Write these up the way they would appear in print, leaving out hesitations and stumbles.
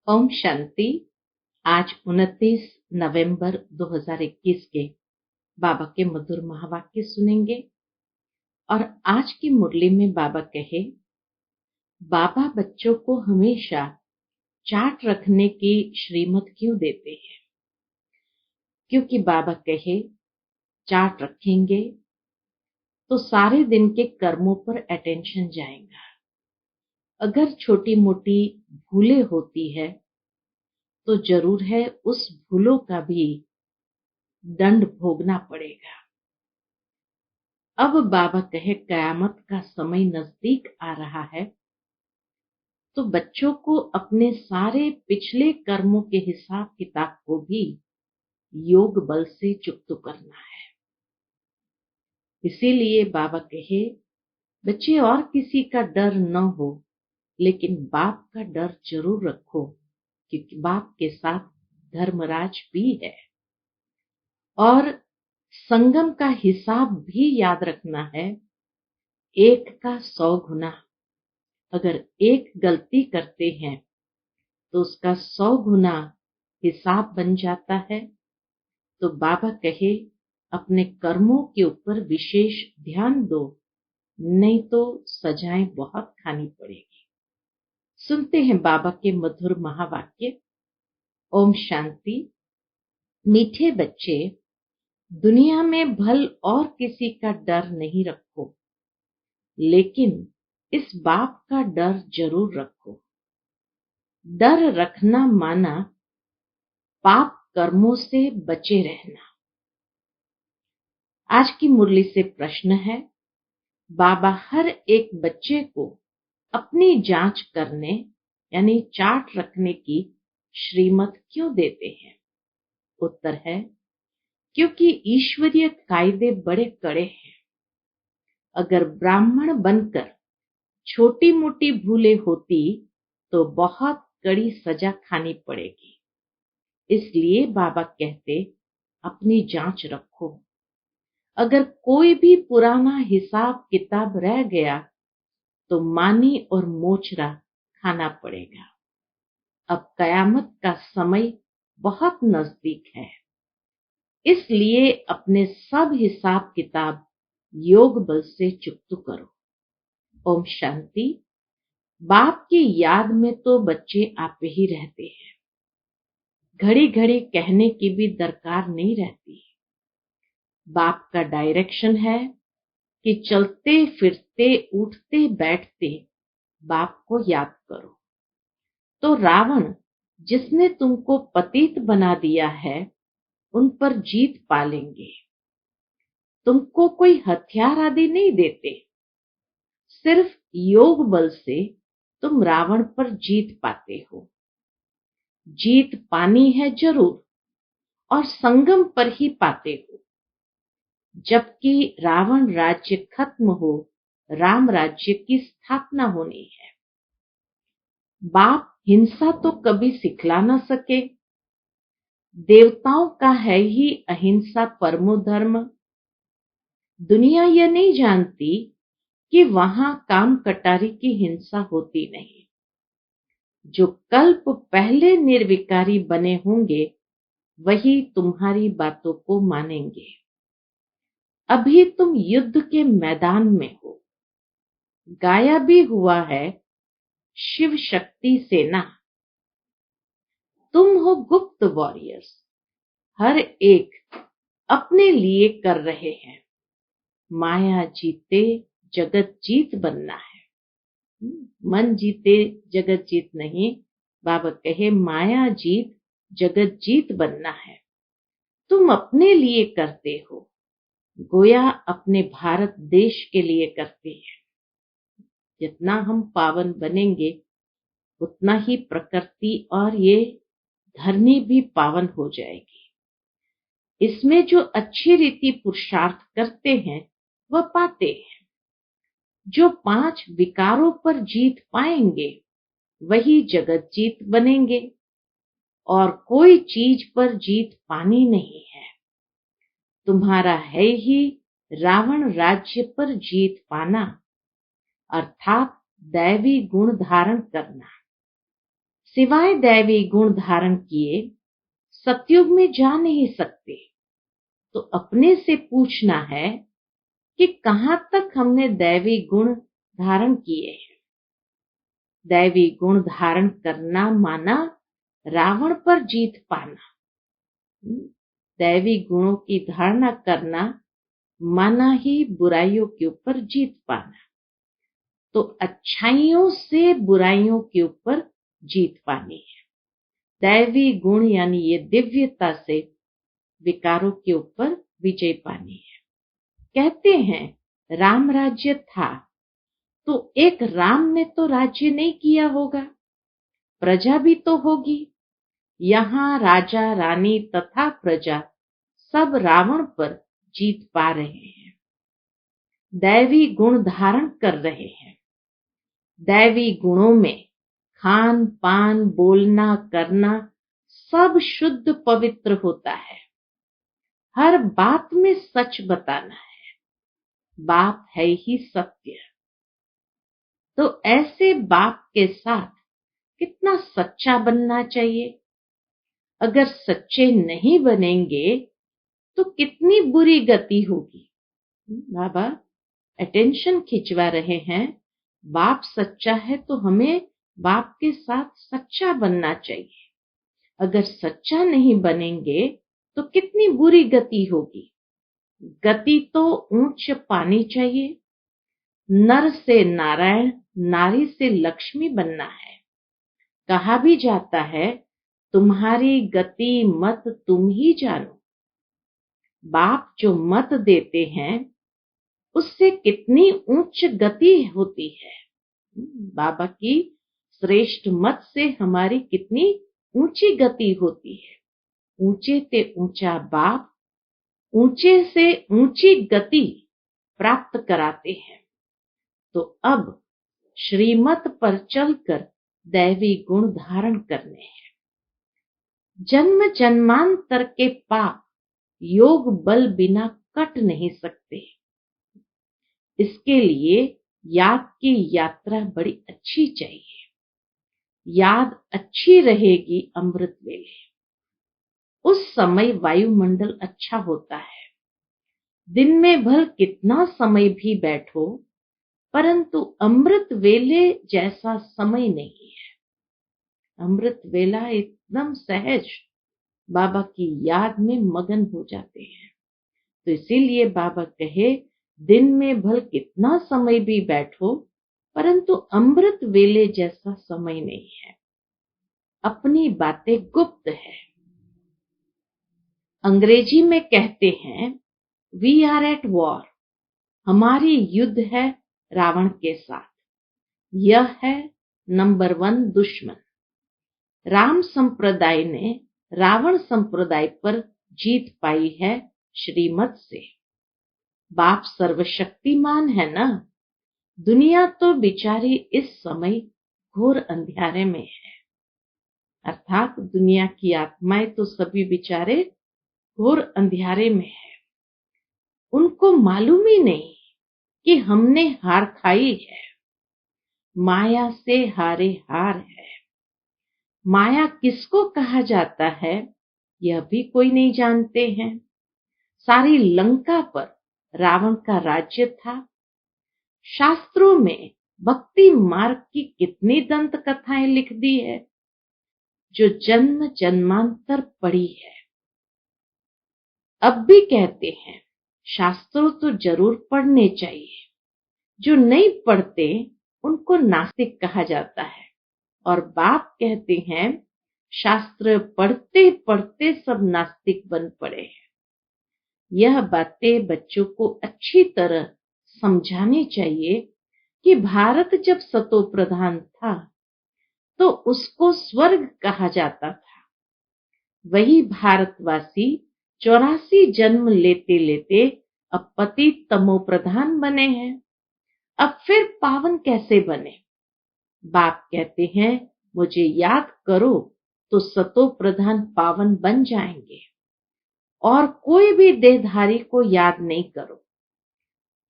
ओम शांति। आज 29 नवंबर 2021 के बाबा के मधुर महावाक्य सुनेंगे। और आज की मुरली में बाबा कहे, बाबा बच्चों को हमेशा चार्ट रखने की श्रीमत क्यों देते हैं? क्योंकि बाबा कहे चार्ट रखेंगे तो सारे दिन के कर्मों पर अटेंशन जाएगा। अगर छोटी मोटी भूलें होती है तो जरूर है उस भूलों का भी दंड भोगना पड़ेगा। अब बाबा कहे कयामत का समय नजदीक आ रहा है, तो बच्चों को अपने सारे पिछले कर्मों के हिसाब किताब को भी योग बल से चुकता करना है। इसीलिए बाबा कहे बच्चे और किसी का डर न हो, लेकिन बाप का डर जरूर रखो, क्योंकि बाप के साथ धर्मराज भी है। और संगम का हिसाब भी याद रखना है, 1 का 100 गुना। अगर एक गलती करते हैं तो उसका 100 गुना हिसाब बन जाता है। तो बाबा कहे अपने कर्मों के ऊपर विशेष ध्यान दो, नहीं तो सजाएं बहुत खानी पड़ेगी। सुनते हैं बाबा के मधुर महावाक्य। ओम शांति। मीठे बच्चे, दुनिया में भल और किसी का डर नहीं रखो, लेकिन इस बाप का डर जरूर रखो। डर रखना माना पाप कर्मों से बचे रहना। आज की मुरली से प्रश्न है, बाबा हर एक बच्चे को अपनी जांच करने यानी चार्ट रखने की श्रीमत क्यों देते हैं? उत्तर है, क्योंकि ईश्वरीय कायदे बड़े कड़े हैं। अगर ब्राह्मण बनकर छोटी मोटी भूलें होती तो बहुत कड़ी सजा खानी पड़ेगी। इसलिए बाबा कहते अपनी जांच रखो। अगर कोई भी पुराना हिसाब किताब रह गया तो मानी और मोचरा खाना पड़ेगा। अब कयामत का समय बहुत नजदीक है, इसलिए अपने सब हिसाब किताब योग बल से चुकता करो। ओम शांति। बाप की याद में तो बच्चे आप ही रहते हैं, घड़ी घड़ी कहने की भी दरकार नहीं रहती। बाप का डायरेक्शन है कि चलते फिरते उठते बैठते बाप को याद करो। तो रावण जिसने तुमको पतित बना दिया है, उन पर जीत पालेंगे। तुमको कोई हथियार आदि नहीं देते, सिर्फ योग बल से तुम रावण पर जीत पाते हो। जीत पानी है जरूर, और संगम पर ही पाते हो। जबकि रावण राज्य खत्म हो, राम राज्य की स्थापना होनी है। बाप हिंसा तो कभी सिखला न सके। देवताओं का है ही अहिंसा परमो धर्म। दुनिया यह नहीं जानती कि वहां काम कटारी की हिंसा होती नहीं। जो कल्प पहले निर्विकारी बने होंगे वही तुम्हारी बातों को मानेंगे। अभी तुम युद्ध के मैदान में हो। गाया भी हुआ है, शिव शक्ति सेना। तुम हो गुप्त वॉरियर्स, हर एक अपने लिए कर रहे हैं। माया जीते जगत जीत बनना है। मन जीते जगत जीत नहीं, बाबा कहे माया जीत जगत जीत बनना है। तुम अपने लिए करते हो, गोया अपने भारत देश के लिए करते हैं। जितना हम पावन बनेंगे उतना ही प्रकृति और ये धरनी भी पावन हो जाएगी। इसमें जो अच्छी रीति पुरुषार्थ करते हैं वह पाते हैं। जो 5 विकारों पर जीत पाएंगे वही जगत जीत बनेंगे, और कोई चीज पर जीत पानी नहीं है। तुम्हारा है ही रावण राज्य पर जीत पाना, अर्थात दैवी गुण धारण करना। सिवाय दैवी गुण धारण किए सतयुग में जा नहीं सकते। तो अपने से पूछना है कि कहां तक हमने दैवी गुण धारण किए हैं। दैवी गुण धारण करना माना रावण पर जीत पाना। दैवी गुणों की धारणा करना माना ही बुराइयों के ऊपर जीत पाना। तो अच्छाइयों से बुराइयों के ऊपर जीत पानी है। दैवी गुण यानी ये दिव्यता से विकारों के ऊपर विजय पानी है। कहते हैं राम राज्य था, तो एक राम ने तो राज्य नहीं किया होगा, प्रजा भी तो होगी। यहाँ राजा रानी तथा प्रजा सब रावण पर जीत पा रहे हैं, दैवी गुण धारण कर रहे हैं। दैवी गुणों में खान पान बोलना करना सब शुद्ध पवित्र होता है। हर बात में सच बताना है, बाप है ही सत्य। तो ऐसे बाप के साथ कितना सच्चा बनना चाहिए। अगर सच्चे नहीं बनेंगे तो कितनी बुरी गति होगी। बाबा अटेंशन खिंचवा रहे हैं, बाप सच्चा है तो हमें बाप के साथ सच्चा बनना चाहिए। अगर सच्चा नहीं बनेंगे तो कितनी बुरी गति होगी। गति तो ऊंच पानी चाहिए। नर से नारायण, नारी से लक्ष्मी बनना है। कहा भी जाता है तुम्हारी गति मत तुम ही जानो। बाप जो मत देते हैं उससे कितनी उच्च गति होती है। बाबा की श्रेष्ठ मत से हमारी कितनी ऊंची गति होती है। ऊंचे से ऊंचा बाप ऊंचे से ऊंची गति प्राप्त कराते हैं। तो अब श्रीमत पर चलकर दैवी गुण धारण करने हैं। जन्म जन्मांतर के पाप योग बल बिना कट नहीं सकते। इसके लिए याद की यात्रा बड़ी अच्छी चाहिए। याद अच्छी रहेगी अमृत वेले। उस समय वायुमंडल अच्छा होता है। दिन में भल कितना समय भी बैठो, परंतु अमृत वेले जैसा समय नहीं है। अमृत वेला एकदम सहज बाबा की याद में मगन हो जाते हैं। तो इसीलिए बाबा कहे दिन में भल कितना समय भी बैठो, परंतु अमृत वेले जैसा समय नहीं है। अपनी बातें गुप्त है। अंग्रेजी में कहते हैं वी आर एट वॉर। हमारी युद्ध है रावण के साथ। यह है नंबर 1 दुश्मन। राम संप्रदाय ने रावण संप्रदाय पर जीत पाई है श्रीमत से। बाप सर्वशक्तिमान है ना। दुनिया तो बिचारी इस समय घोर अंधियारे में है। अर्थात दुनिया की आत्माएं तो सभी बिचारे घोर अंधियारे में है। उनको मालूम ही नहीं कि हमने हार खाई है। माया से हारे हार है। माया किसको कहा जाता है यह भी कोई नहीं जानते हैं। सारी लंका पर रावण का राज्य था। शास्त्रों में भक्ति मार्ग की कितनी दंत कथाएं लिख दी है जो जन्म जन्मांतर पड़ी है। अब भी कहते हैं शास्त्रों तो जरूर पढ़ने चाहिए। जो नहीं पढ़ते उनको नास्तिक कहा जाता है। और बाप कहते हैं शास्त्र पढ़ते पढ़ते सब नास्तिक बन पड़े हैं। यह बातें बच्चों को अच्छी तरह समझानी चाहिए कि भारत जब सतो प्रधान था तो उसको स्वर्ग कहा जाता था। वही भारतवासी 84 जन्म लेते लेते अब पति तमो प्रधान बने हैं। अब फिर पावन कैसे बने। बाप कहते हैं मुझे याद करो तो सतो प्रधान पावन बन जाएंगे। और कोई भी देहधारी को याद नहीं करो।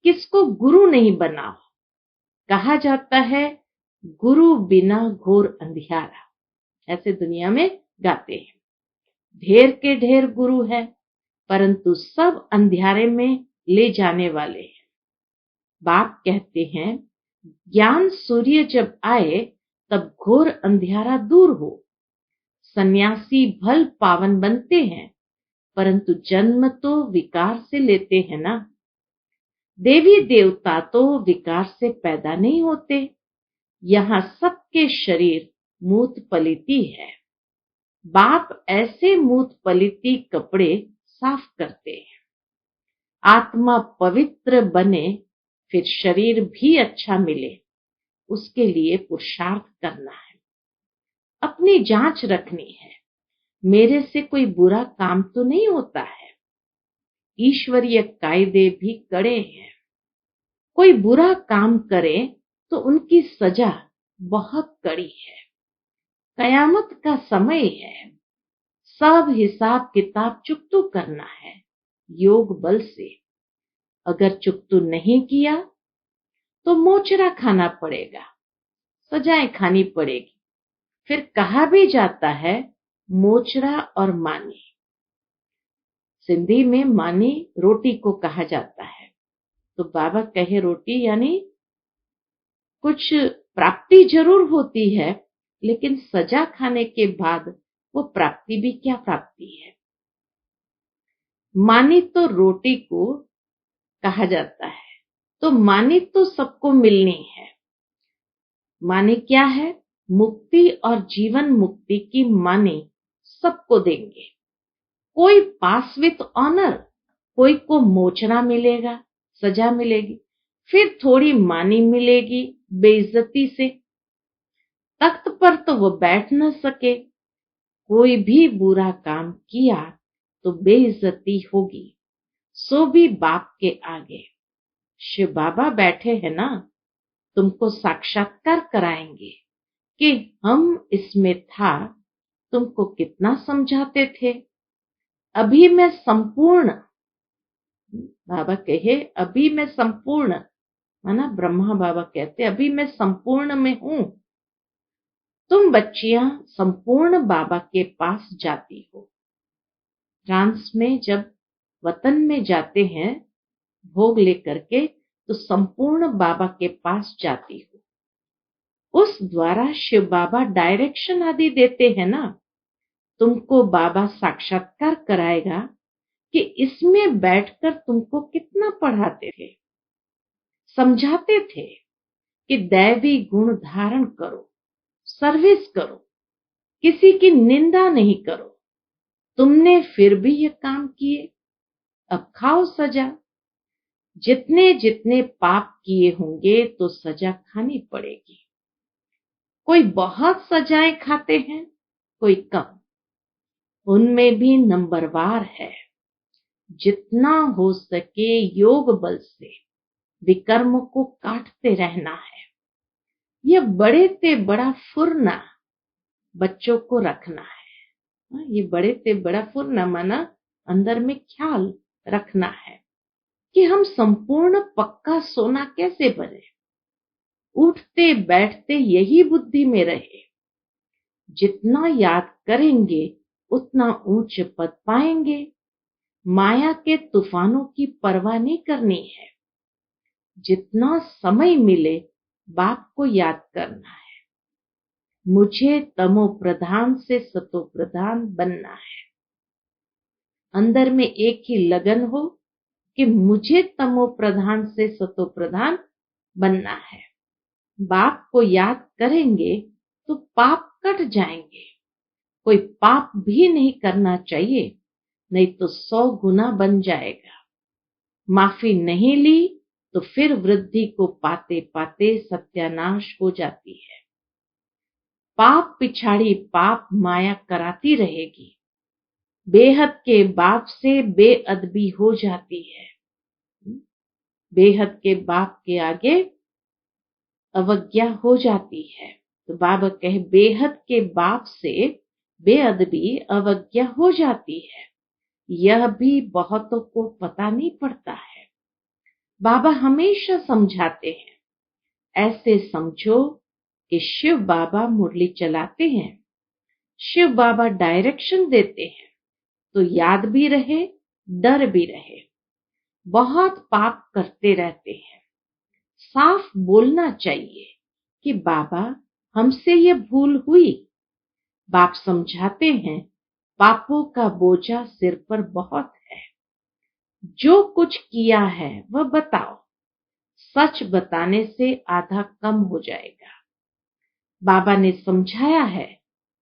किसको गुरु नहीं बनाओ। कहा जाता है गुरु बिना घोर अंधियारा। ऐसे दुनिया में गाते हैं। ढेर के ढेर गुरु है, परंतु सब अंधियारे में ले जाने वाले हैं। बाप कहते हैं, ज्ञान सूर्य जब आए तब घोर अंधियारा दूर हो। सन्यासी भल पावन बनते हैं, परंतु जन्म तो विकार से लेते हैं ना। देवी देवता तो विकार से पैदा नहीं होते। यहाँ सबके शरीर मूत पलिती है। बाप ऐसे मूत पलिती कपड़े साफ करते हैं। आत्मा पवित्र बने, फिर शरीर भी अच्छा मिले, उसके लिए पुरुषार्थ करना है। अपनी जांच रखनी है, मेरे से कोई बुरा काम तो नहीं होता है। ईश्वरीय कायदे भी कड़े हैं। कोई बुरा काम करे तो उनकी सजा बहुत कड़ी है। कयामत का समय है, सब हिसाब किताब चुकतू करना है योग बल से। अगर चुकतू नहीं किया तो मोचरा खाना पड़ेगा, सजाएं खानी पड़ेगी। फिर कहा भी जाता है मोचरा और मानी। सिंधी में मानी रोटी को कहा जाता है। तो बाबा कहे रोटी यानी कुछ प्राप्ति जरूर होती है, लेकिन सजा खाने के बाद वो प्राप्ति भी क्या प्राप्ति है। मानी तो रोटी को कहा जाता है। तो मानी तो सबको मिलनी है। मानी क्या है? मुक्ति और जीवन मुक्ति की मानी सबको देंगे। कोई पास विथ ऑनर, कोई को मोचरा मिलेगा, सजा मिलेगी, फिर थोड़ी मानी मिलेगी बेइज्जती से। तख्त पर तो वो बैठ न सके। कोई भी बुरा काम किया तो बेइज्जती होगी, सो भी बाप के आगे। शिव बाबा बैठे हैं ना, तुमको साक्षात्कार कराएंगे कि हम इसमें था, तुमको कितना समझाते थे। अभी मैं संपूर्ण, बाबा कहे अभी मैं संपूर्ण, माना ब्रह्मा बाबा कहते अभी मैं संपूर्ण में हूं। तुम बच्चियां संपूर्ण बाबा के पास जाती हो। फ्रांस में जब वतन में जाते हैं भोग लेकर के, तो संपूर्ण बाबा के पास जाती हो। उस द्वारा शिव बाबा डायरेक्शन आदि देते हैं ना। तुमको बाबा साक्षात्कार कराएगा कि इसमें बैठकर तुमको कितना पढ़ाते थे, समझाते थे कि दैवी गुण धारण करो, सर्विस करो, किसी की निंदा नहीं करो। तुमने फिर भी ये काम किए, अब खाओ सजा। जितने जितने पाप किए होंगे तो सजा खानी पड़ेगी। कोई बहुत सजाएं खाते हैं, कोई कम। उनमें भी नंबरवार है। जितना हो सके योग बल से विकर्म को काटते रहना है। यह बड़े से बड़ा फुरना बच्चों को रखना है। ये बड़े से बड़ा फुरना माना अंदर में ख्याल रखना है कि हम संपूर्ण पक्का सोना कैसे बने। उठते बैठते यही बुद्धि में रहे। जितना याद करेंगे उतना ऊंच पद पाएंगे। माया के तूफानों की परवाह नहीं करनी है। जितना समय मिले बाप को याद करना है। मुझे तमो प्रधान से सतो प्रधान बनना है। अंदर में एक ही लगन हो कि मुझे तमो प्रधान से सतो प्रधान बनना है। बाप को याद करेंगे तो पाप कट जाएंगे। कोई पाप भी नहीं करना चाहिए, नहीं तो 100 गुना बन जाएगा। माफी नहीं ली तो फिर वृद्धि को पाते पाते सत्यानाश हो जाती है। पाप पिछाड़ी पाप माया कराती रहेगी। बेहद के बाप से बेअदबी हो जाती है। बेहद के बाप के आगे अवज्ञा हो जाती है। तो बाबा कहे बेहद के बाप से बेअदबी अवज्ञा हो जाती है। यह भी बहुतों को पता नहीं पड़ता है। बाबा हमेशा समझाते हैं, ऐसे समझो कि शिव बाबा मुरली चलाते हैं, शिव बाबा डायरेक्शन देते हैं तो याद भी रहे, डर भी रहे। बहुत पाप करते रहते हैं, साफ बोलना चाहिए कि बाबा हमसे ये भूल हुई। बाप समझाते हैं पापों का बोझा सिर पर बहुत है, जो कुछ किया है वह बताओ, सच बताने से आधा कम हो जाएगा। बाबा ने समझाया है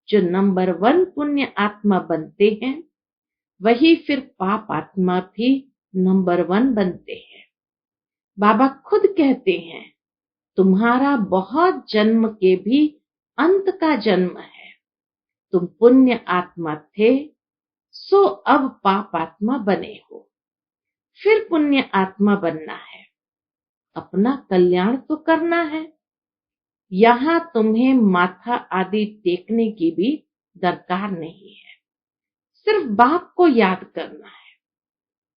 जो नंबर 1 पुण्य आत्मा बनते हैं वही फिर पाप आत्मा भी नंबर 1 बनते हैं। बाबा खुद कहते हैं तुम्हारा बहुत जन्म के भी अंत का जन्म है। तुम पुण्य आत्मा थे सो अब पाप आत्मा बने हो, फिर पुण्य आत्मा बनना है। अपना कल्याण तो करना है। यहाँ तुम्हें माथा आदि टेकने की भी दरकार नहीं है, सिर्फ बाप को याद करना है।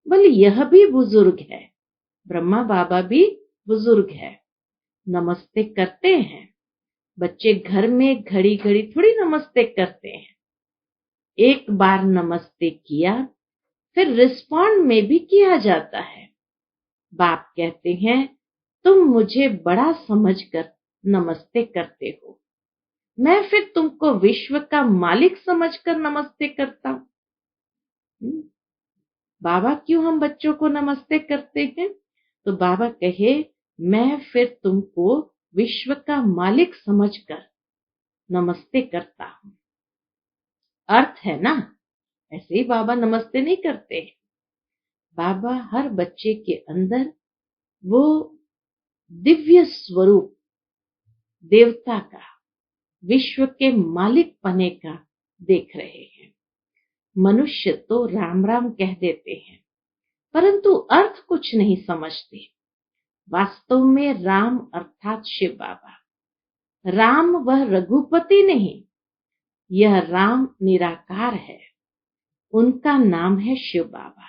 बोले यह भी बुजुर्ग है, ब्रह्मा बाबा भी बुजुर्ग है, नमस्ते करते हैं। बच्चे घर में घड़ी घड़ी थोड़ी नमस्ते करते हैं। एक बार नमस्ते किया फिर रिस्पॉन्ड में भी किया जाता है। बाप कहते हैं तुम मुझे बड़ा समझकर नमस्ते करते हो, मैं फिर तुमको विश्व का मालिक समझकर नमस्ते करता हूं। बाबा क्यों हम बच्चों को नमस्ते करते हैं? तो बाबा कहे मैं फिर तुमको विश्व का मालिक समझकर नमस्ते करता हूं। अर्थ है ना, ऐसे ही बाबा नमस्ते नहीं करते। बाबा हर बच्चे के अंदर वो दिव्य स्वरूप देवता का, विश्व के मालिक पने का देख रहे हैं। मनुष्य तो राम राम कह देते हैं परंतु अर्थ कुछ नहीं समझते। वास्तव में राम अर्थात शिव बाबा। राम वह रघुपति नहीं, यह राम निराकार है, उनका नाम है शिव बाबा।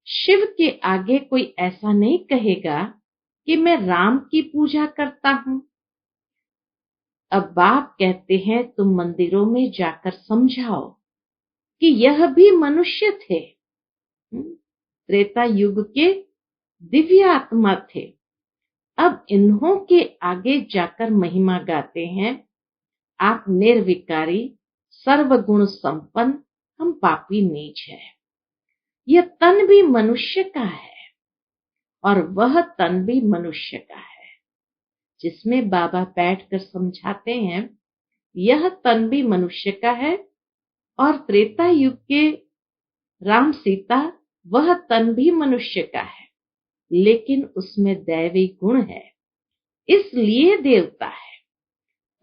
शिव के आगे कोई ऐसा नहीं कहेगा कि मैं राम की पूजा करता हूं। अब बाप कहते हैं तुम मंदिरों में जाकर समझाओ कि यह भी मनुष्य थे, त्रेता युग के दिव्य आत्मा थे। अब इन्हों के आगे जाकर महिमा गाते हैं आप निर्विकारी सर्वगुण संपन्न, हम पापी नीच है। यह तन भी मनुष्य का है और वह तन भी मनुष्य का है, जिसमें बाबा बैठकर समझाते हैं यह तन भी मनुष्य का है और त्रेता युग के राम सीता वह तन भी मनुष्य का है, लेकिन उसमें दैवी गुण है, इसलिए देवता है।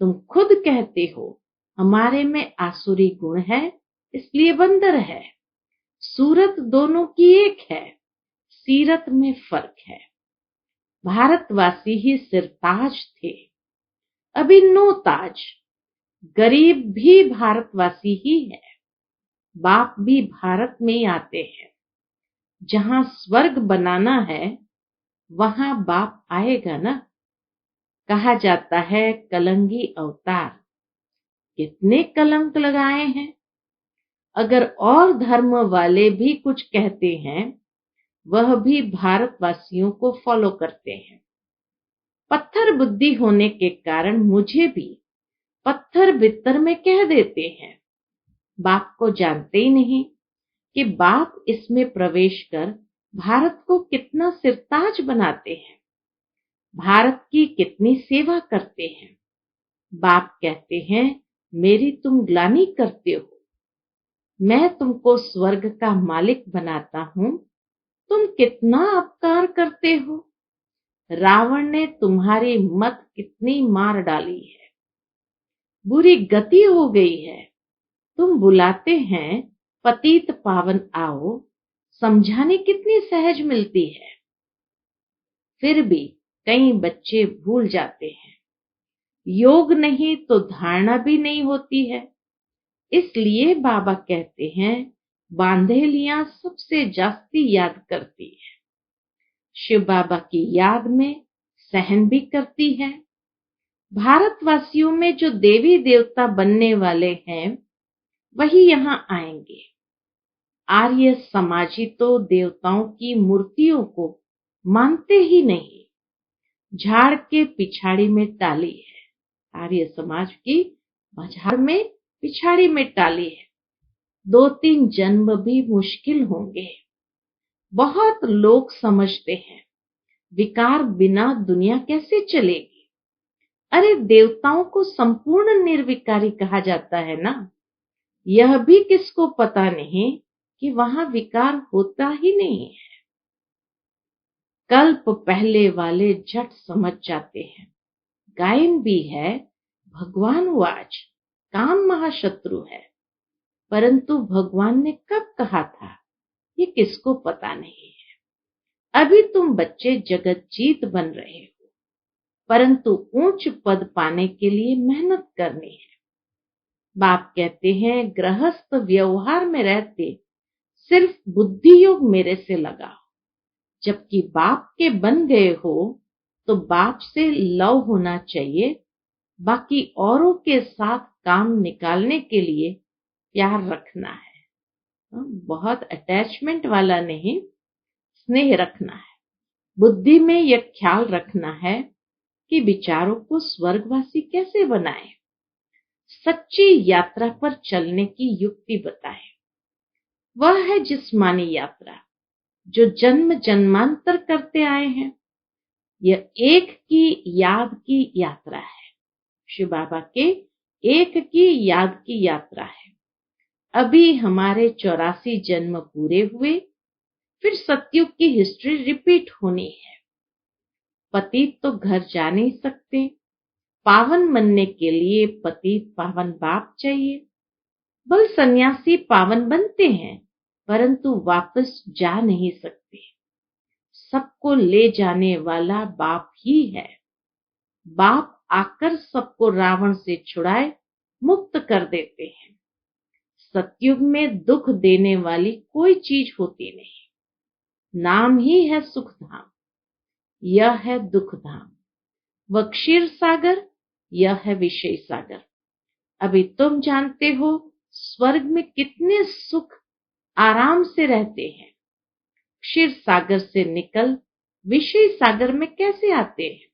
तुम खुद कहते हो हमारे में आसुरी गुण है इसलिए बंदर है। सूरत दोनों की एक है, सीरत में फर्क है। भारतवासी ही सिरताज थे, अभी नो ताज। गरीब भी भारतवासी ही है। बाप भी भारत में ही आते हैं। जहां स्वर्ग बनाना है वहां बाप आएगा ना। कहा जाता है कलंगी अवतार, कितने कलंक लगाए हैं। अगर और धर्म वाले भी कुछ कहते हैं वह भी भारतवासियों को फॉलो करते हैं। पत्थर बुद्धि होने के कारण मुझे भी पत्थर बित्तर में कह देते हैं। बाप को जानते ही नहीं कि बाप इसमें प्रवेश कर भारत को कितना सिरताज बनाते हैं, भारत की कितनी सेवा करते हैं। बाप कहते हैं मेरी तुम ग्लानि करते हो, मैं तुमको स्वर्ग का मालिक बनाता हूं, तुम कितना अपकार करते हो। रावण ने तुम्हारी मत कितनी मार डाली है, बुरी गति हो गई है। तुम बुलाते हैं पतित पावन आओ, समझाने कितनी सहज मिलती है, फिर भी कई बच्चे भूल जाते हैं। योग नहीं तो धारणा भी नहीं होती है, इसलिए बाबा कहते हैं बांधेलियां सबसे जास्ती याद करती है। शिव बाबा की याद में सहन भी करती है। भारतवासियों में जो देवी देवता बनने वाले हैं वही यहाँ आएंगे। आर्य समाजी तो देवताओं की मूर्तियों को मानते ही नहीं। झाड़ के पिछाड़ी में टाली है। आर्य समाज की झाड़ में पिछाड़ी में टाली है। 2-3 जन्म भी मुश्किल होंगे। बहुत लोग समझते हैं विकार बिना दुनिया कैसे चलेगी। अरे देवताओं को संपूर्ण निर्विकारी कहा जाता है ना। यह भी किसको पता नहीं कि वहां विकार होता ही नहीं है। कल्प पहले वाले झट समझ जाते हैं। गायन भी है, भगवान वाच, काम महाशत्रु है। परंतु भगवान ने कब कहा था ये किसको पता नहीं है। अभी तुम बच्चे जगत जीत बन रहे हो, परंतु ऊंच पद पाने के लिए मेहनत करनी है। बाप कहते हैं गृहस्थ व्यवहार में रहते सिर्फ बुद्धि योग मेरे से लगाओ। जबकि बाप के बन गए हो तो बाप से लव होना चाहिए। बाकी औरों के साथ काम निकालने के लिए प्यार रखना है। बहुत अटैचमेंट वाला नहीं, स्नेह रखना है। बुद्धि में यह ख्याल रखना है कि विचारों को स्वर्गवासी कैसे बनाए। सच्ची यात्रा पर चलने की युक्ति बताए। वह है जिस्मानी यात्रा जो जन्म जन्मांतर करते आए हैं। यह एक की याद की यात्रा है। शिव बाबा के एक की याद की यात्रा है। अभी हमारे 84 जन्म पूरे हुए, फिर सतयुग की हिस्ट्री रिपीट होनी है। पतित तो घर जा नहीं सकते। पावन बनने के लिए पतित पावन बाप चाहिए। बल सन्यासी पावन बनते हैं परंतु वापस जा नहीं सकते। सबको ले जाने वाला बाप ही है। बाप आकर सबको रावण से छुड़ाए मुक्त कर देते हैं। सतयुग में दुख देने वाली कोई चीज होती नहीं। नाम ही है सुख धाम, यह है दुख धाम। वह क्षीर सागर, यह है विषय सागर। अभी तुम जानते हो स्वर्ग में कितने सुख आराम से रहते हैं। क्षीर सागर से निकल विषय सागर में कैसे आते हैं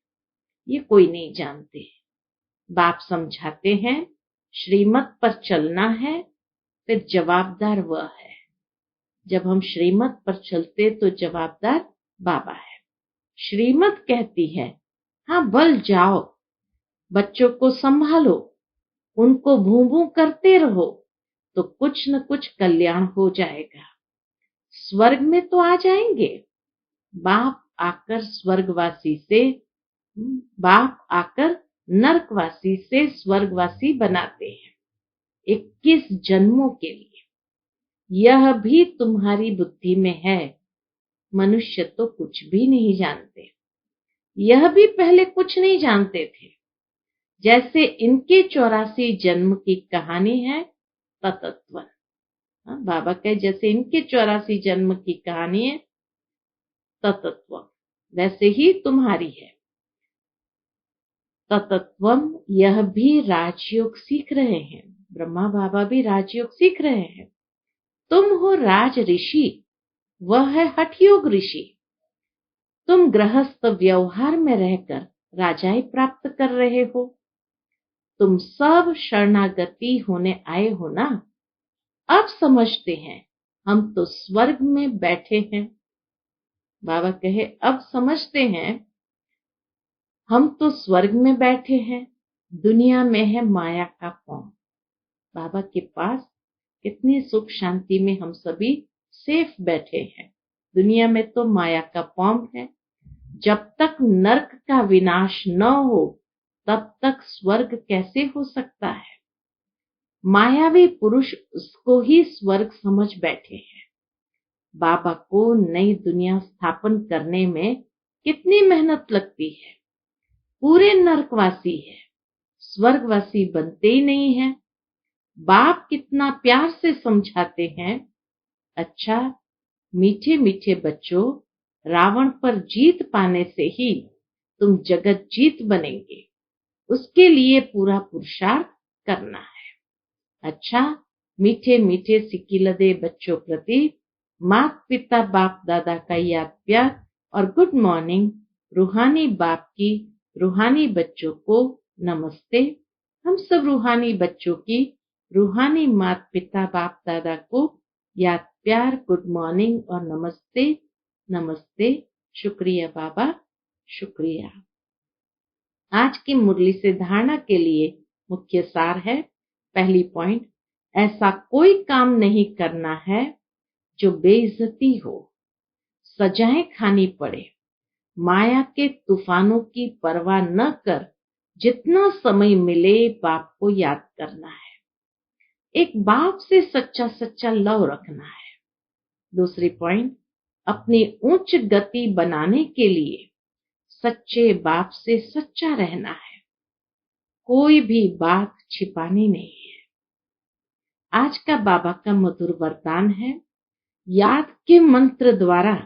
ये कोई नहीं जानते। बाप समझाते हैं श्रीमत पर चलना है, फिर जवाबदार वह है। जब हम श्रीमत पर चलते तो जवाबदार बाबा है। श्रीमत कहती है हाँ बल जाओ, बच्चों को संभालो, उनको भूं भूं करते रहो तो कुछ न कुछ कल्याण हो जाएगा। स्वर्ग में तो आ जाएंगे। बाप आकर नरकवासी से स्वर्गवासी बनाते हैं 21 जन्मों के लिए। यह भी तुम्हारी बुद्धि में है। मनुष्य तो कुछ भी नहीं जानते। यह भी पहले कुछ नहीं जानते थे। जैसे इनके 84 जन्म की कहानी है तत्व। बाबा कहे जैसे इनके 84 जन्म की कहानी है तत्व, वैसे ही तुम्हारी है। तत्वम यह भी राजयोग सीख रहे हैं। ब्रह्मा बाबा भी राजयोग सीख रहे हैं। तुम हो राज ऋषि, वह है हठयोग ऋषि। तुम गृहस्थ व्यवहार में रहकर राजाई प्राप्त कर रहे हो। तुम सब शरणागति होने आए हो ना। अब समझते हैं हम तो स्वर्ग में बैठे हैं। बाबा कहे अब समझते हैं हम तो स्वर्ग में बैठे हैं, दुनिया में है माया का पौंग। बाबा के पास कितनी सुख शांति में हम सभी सेफ बैठे हैं। दुनिया में तो माया का पौंग है। जब तक नरक का विनाश न हो तब तक स्वर्ग कैसे हो सकता है। मायावी पुरुष उसको ही स्वर्ग समझ बैठे हैं। बाबा को नई दुनिया स्थापन करने में कितनी मेहनत लगती है। पूरे नरकवासी है, स्वर्गवासी बनते ही नहीं है। बाप कितना प्यार से समझाते हैं। अच्छा मीठे मीठे बच्चों, रावण पर जीत पाने से ही तुम जगत जीत बनेंगे। उसके लिए पूरा पुरुषार्थ करना है। अच्छा मीठे मीठे सिकिलदे बच्चों प्रति माता पिता बाप दादा का याद प्यार और गुड मॉर्निंग। रूहानी बाप की रूहानी बच्चों को नमस्ते। हम सब रूहानी बच्चों की रूहानी माता पिता बाप दादा को याद प्यार, गुड मॉर्निंग और नमस्ते। नमस्ते। शुक्रिया बाबा, शुक्रिया। आज की मुरली से धारणा के लिए मुख्य सार है। पहली पॉइंट, ऐसा कोई काम नहीं करना है जो बेइज्जती हो, सजाएं खानी पड़े, माया के तूफानों की परवाह न कर जितना समय मिले बाप को याद करना है। एक बाप से सच्चा सच्चा लव रखना है। दूसरी पॉइंट, अपनी उच्च गति बनाने के लिए सच्चे बाप से सच्चा रहना है, कोई भी बात छिपानी नहीं है। आज का बाबा का मधुर वरदान है, याद के मंत्र द्वारा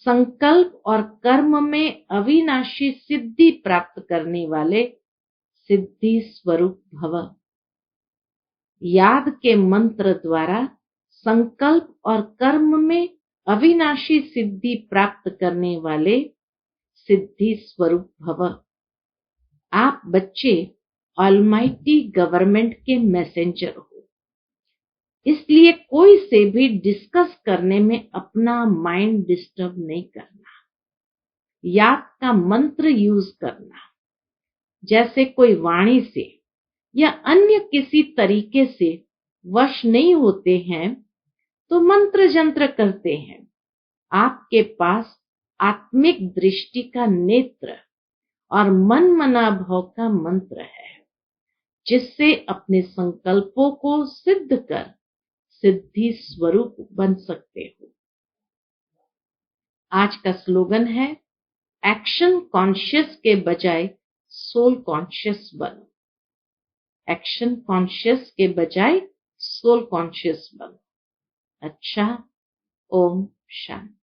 संकल्प और कर्म में अविनाशी सिद्धि प्राप्त करने वाले सिद्धि स्वरूप भव। याद के मंत्र द्वारा संकल्प और कर्म में अविनाशी सिद्धि प्राप्त करने वाले सिद्धि स्वरूप भव। आप बच्चे ऑलमाइटी गवर्नमेंट के मैसेंजर हो, इसलिए कोई से भी डिस्कस करने में अपना माइंड डिस्टर्ब नहीं करना। याद का मंत्र यूज करना। जैसे कोई वाणी से या अन्य किसी तरीके से वश नहीं होते हैं तो मंत्र जंत्र करते हैं। आपके पास आत्मिक दृष्टि का नेत्र और मन मना भाव का मंत्र है, जिससे अपने संकल्पों को सिद्ध कर सिद्धि स्वरूप बन सकते हो। आज का स्लोगन है, एक्शन कॉन्शियस के बजाय सोल कॉन्शियस बनो। एक्शन कॉन्शियस के बजाय सोल कॉन्शियस बनो। अच्छा, ओम शांति।